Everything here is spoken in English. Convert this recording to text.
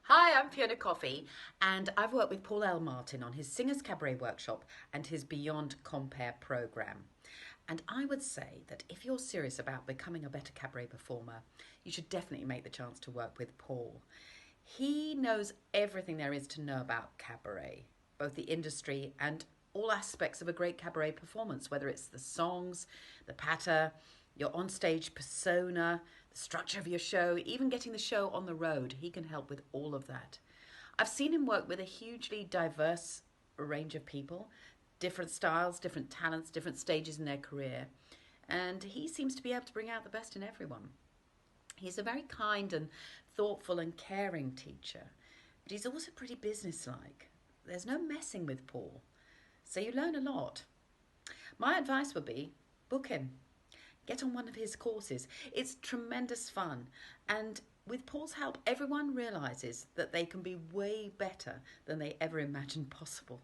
Hi, I'm Fiona Coffey, and I've worked with Paul L. Martin on his Singers Cabaret workshop and his Beyond Compare programme. And I would say that if you're serious about becoming a better cabaret performer, you should definitely make the chance to work with Paul. He knows everything there is to know about cabaret, both the industry and all aspects of a great cabaret performance, whether it's the songs, the patter, your onstage persona, the structure of your show, even getting the show on the road. He can help with all of that. I've seen him work with a hugely diverse range of people, different styles, different talents, different stages in their career, and he seems to be able to bring out the best in everyone. He's a very kind and thoughtful and caring teacher, but he's also pretty businesslike. There's no messing with Paul, so you learn a lot. My advice would be book him. Get on one of his courses. It's tremendous fun. And with Paul's help, everyone realises that they can be way better than they ever imagined possible.